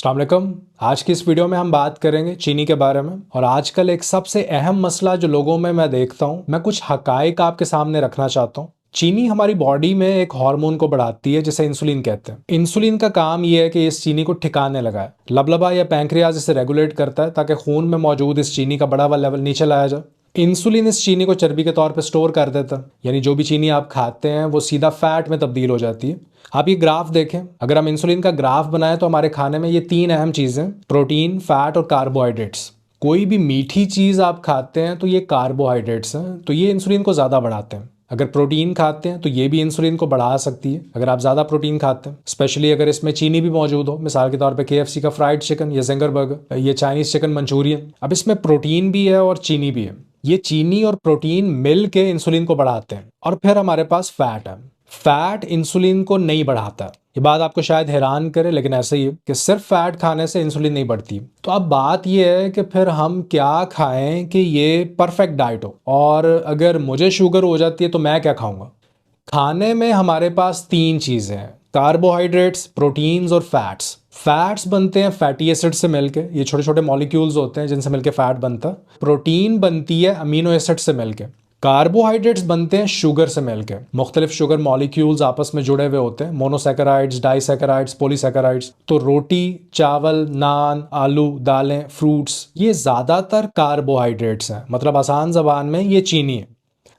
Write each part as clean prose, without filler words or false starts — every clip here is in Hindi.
अस्सलाम वालेकुम। आज की इस वीडियो में हम बात करेंगे चीनी के बारे में। और आजकल एक सबसे अहम मसला जो लोगों में मैं देखता हूँ, मैं कुछ हकाइक आपके सामने रखना चाहता हूँ। चीनी हमारी बॉडी में एक हार्मोन को बढ़ाती है जिसे इंसुलिन कहते हैं। इंसुलिन का काम ये है कि इस चीनी को ठिकाने लगाए। लबलबा या पैंक्रियाज इसे रेगुलेट करता है ताकि खून में मौजूद इस चीनी का बढ़ा हुआ लेवल नीचे लाया जाए। इंसुलिन इस चीनी को चर्बी के तौर पर स्टोर कर देता है, यानी जो भी चीनी आप खाते हैं वो सीधा फैट में तब्दील हो जाती है। आप ये ग्राफ देखें, अगर हम इंसुलिन का ग्राफ बनाएं तो हमारे खाने में ये तीन अहम चीजें, प्रोटीन, फैट और कार्बोहाइड्रेट्स। कोई भी मीठी चीज आप खाते हैं तो ये कार्बोहाइड्रेट्स हैं, तो ये इंसुलिन को ज्यादा बढ़ाते हैं। अगर प्रोटीन खाते हैं तो ये भी इंसुलिन को बढ़ा सकती है अगर आप ज्यादा प्रोटीन खाते हैं, स्पेशली अगर इसमें चीनी भी मौजूद हो। मिसाल के तौर पे KFC का फ्राइड चिकन या जिंगर बर्गर, ये चाइनीज चिकन मंचूरियन। अब इसमें प्रोटीन भी है और चीनी भी है। ये चीनी और प्रोटीन मिल के इंसुलिन को बढ़ाते हैं। और फिर हमारे पास फैट है। फैट इंसुलिन को नहीं बढ़ाता। ये बात आपको शायद हैरान करे, लेकिन ऐसा ही है कि सिर्फ फैट खाने से इंसुलिन नहीं बढ़ती। तो अब बात ये है कि फिर हम क्या खाएं कि ये परफेक्ट डाइट हो। और अगर मुझे शुगर हो जाती है तो मैं क्या खाऊंगा? खाने में हमारे पास तीन चीजें हैं, कार्बोहाइड्रेट्स, प्रोटीन्स और फैट्स। फैट्स बनते हैं फैटी एसिड से मिलके, ये छोटे छोटे मॉलिक्यूल्स होते हैं जिनसे मिलके फैट बनता है। प्रोटीन बनती है अमीनो एसिड से मिलके। कार्बोहाइड्रेट्स बनते हैं शुगर से मिलके। मुख्तलिफ शुगर मॉलिक्यूल्स आपस में जुड़े हुए होते हैं, मोनोसैकेराइड्स, डाइसैकेराइड्स, पॉलीसैकेराइड्स। तो रोटी, चावल, नान, आलू, दालें, फ्रूट्स, ये ज्यादातर कार्बोहाइड्रेट्स हैं, मतलब आसान जबान में ये चीनी है।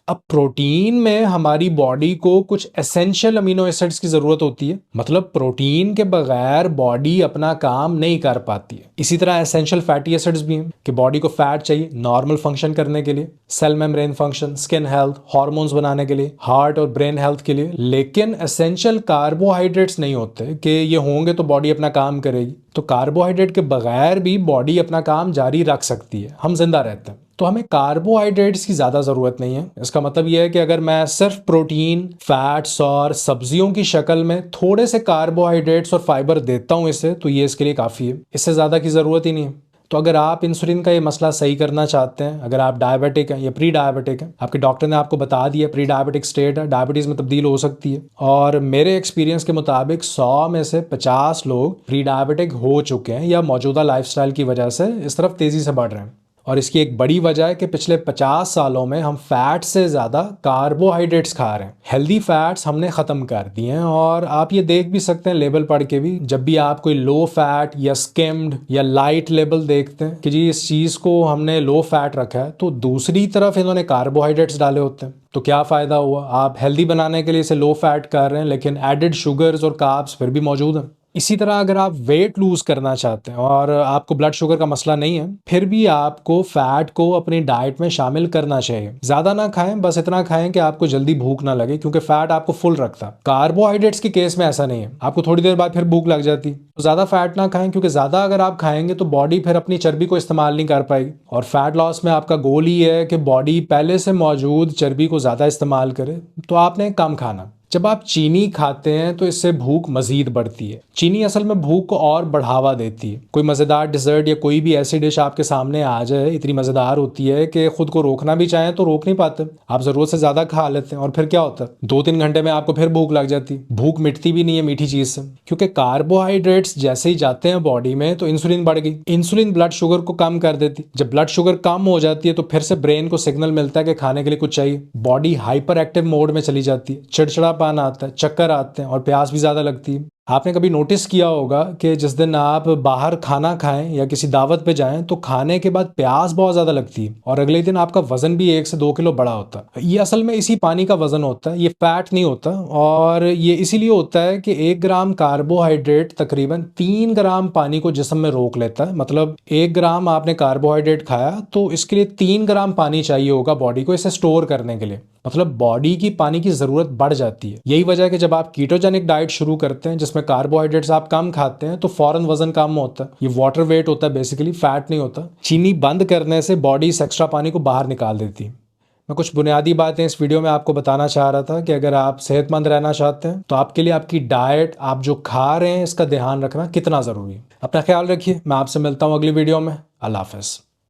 अब प्रोटीन में हमारी बॉडी को कुछ एसेंशियल अमीनो एसिड्स की जरूरत होती है, मतलब प्रोटीन के बगैर बॉडी अपना काम नहीं कर पाती है। इसी तरह एसेंशियल फैटी एसिड्स भी हैं कि बॉडी को फैट चाहिए नॉर्मल फंक्शन करने के लिए, cell membrane function, skin health, hormones बनाने के लिए, हार्ट और ब्रेन हेल्थ के लिए। लेकिन एसेंशियल कार्बोहाइड्रेट्स नहीं होते कि ये होंगे तो बॉडी अपना काम करेगी। तो कार्बोहाइड्रेट के बगैर भी बॉडी अपना काम जारी रख सकती है, हम जिंदा रहते हैं। तो हमें कार्बोहाइड्रेट्स की ज़्यादा ज़रूरत नहीं है। इसका मतलब यह है कि अगर मैं सिर्फ प्रोटीन, फैट्स और सब्जियों की शक्ल में थोड़े से कार्बोहाइड्रेट्स और फाइबर देता हूँ इसे, तो ये इसके लिए काफ़ी है। इससे ज़्यादा की ज़रूरत ही नहीं है। तो अगर आप इंसुलिन का ये मसला सही करना चाहते हैं, अगर आप डायबिटिक हैं या प्री डायबिटिक हैं, आपके डॉक्टर ने आपको बता दिया प्री डायबिटिक स्टेट है, डायबिटीज़ में तब्दील हो सकती है, और मेरे एक्सपीरियंस के मुताबिक 100 में से 50 लोग प्री डायबिटिक हो चुके हैं या मौजूदा लाइफस्टाइल की वजह से इस तरफ तेज़ी से बढ़ रहे हैं। और इसकी एक बड़ी वजह है कि पिछले 50 सालों में हम फैट से ज़्यादा कार्बोहाइड्रेट्स खा रहे हैं। हेल्दी फैट्स हमने ख़त्म कर दिए हैं। और आप ये देख भी सकते हैं लेबल पढ़ के भी, जब भी आप कोई लो फैट या स्किम्ड या लाइट लेबल देखते हैं कि जी इस चीज़ को हमने लो फैट रखा है, तो दूसरी तरफ इन्होंने कार्बोहाइड्रेट्स डाले होते हैं। तो क्या फ़ायदा हुआ? आप हेल्दी बनाने के लिए इसे लो फैट कर रहे हैं, लेकिन एडेड शुगर्स और कार्ब्स फिर भी मौजूद हैं। इसी तरह अगर आप वेट लूज करना चाहते हैं और आपको ब्लड शुगर का मसला नहीं है, फिर भी आपको फैट को अपनी डाइट में शामिल करना चाहिए। ज्यादा ना खाएं, बस इतना खाएं कि आपको जल्दी भूख ना लगे, क्योंकि फैट आपको फुल रखता है। कार्बोहाइड्रेट्स के केस में ऐसा नहीं है, आपको थोड़ी देर बाद फिर भूख लग जाती। तो ज्यादा फैट ना खाएं, क्योंकि ज्यादा अगर आप खाएंगे तो बॉडी फिर अपनी चर्बी को इस्तेमाल नहीं कर पाएगी। और फैट लॉस में आपका गोल ही है कि बॉडी पहले से मौजूद चर्बी को ज्यादा इस्तेमाल करे, तो आपने कम खाना। जब आप चीनी खाते हैं तो इससे भूख मजीद बढ़ती है। चीनी असल में भूख को और बढ़ावा देती है। कोई मज़ेदार डिज़र्ट या कोई भी ऐसी डिश आपके सामने आ जाए, इतनी मज़ेदार होती है कि खुद को रोकना भी चाहें तो रोक नहीं पाते। आप ज़रूरत से ज़्यादा खा लेते हैं और फिर क्या होता है, 2-3 घंटे में आपको फिर भूख लग जाती है। भूख मिटती भी नहीं है मीठी चीज़ से, क्योंकि कार्बोहाइड्रेट्स जैसे ही जाते हैं बॉडी में तो इंसुलिन बढ़ गई। इंसुलिन ब्लड शुगर को कम कर देती। जब ब्लड शुगर कम हो जाती है तो फिर से ब्रेन को सिग्नल मिलता है कि खाने के लिए कुछ चाहिए। बॉडी हाइपर एक्टिव मोड में चली जाती है, चिड़चिड़ापन आता है, चक्कर आते हैं और प्यास भी ज्यादा लगती है। आपने कभी नोटिस किया होगा कि जिस दिन आप बाहर खाना खाएं या किसी दावत पे जाएं तो खाने के बाद प्यास बहुत ज्यादा लगती है और अगले दिन आपका वजन भी 1 से 2 किलो बड़ा होता है। ये असल में इसी पानी का वजन होता है, ये फैट नहीं होता। और ये इसीलिए होता है कि 1 ग्राम कार्बोहाइड्रेट तकरीबन 3 ग्राम पानी को जिस्म में रोक लेता है। मतलब 1 ग्राम आपने कार्बोहाइड्रेट खाया तो इसके लिए 3 ग्राम पानी चाहिए होगा बॉडी को इसे स्टोर करने के लिए। मतलब बॉडी की पानी की जरूरत बढ़ जाती है। यही वजह है कि जब आप कीटोजेनिक डाइट शुरू करते हैं जिसमें कार्बोहाइड्रेट्स आप कम खाते हैं तो फौरन वजन कम होता है। ये वाटर वेट होता है बेसिकली, फैट नहीं होता। चीनी बंद करने से बॉडी इस एक्स्ट्रा पानी को बाहर निकाल देती है। मैं कुछ बुनियादी बातें इस वीडियो में आपको बताना चाह रहा था कि अगर आप सेहतमंद रहना चाहते हैं तो आपके लिए आपकी डाइट, आप जो खा रहे हैं, इसका ध्यान रखना कितना जरूरी है। अपना ख्याल रखिए। मैं आपसे मिलता हूँ अगली वीडियो में। अल्लाह हाफ़िज़।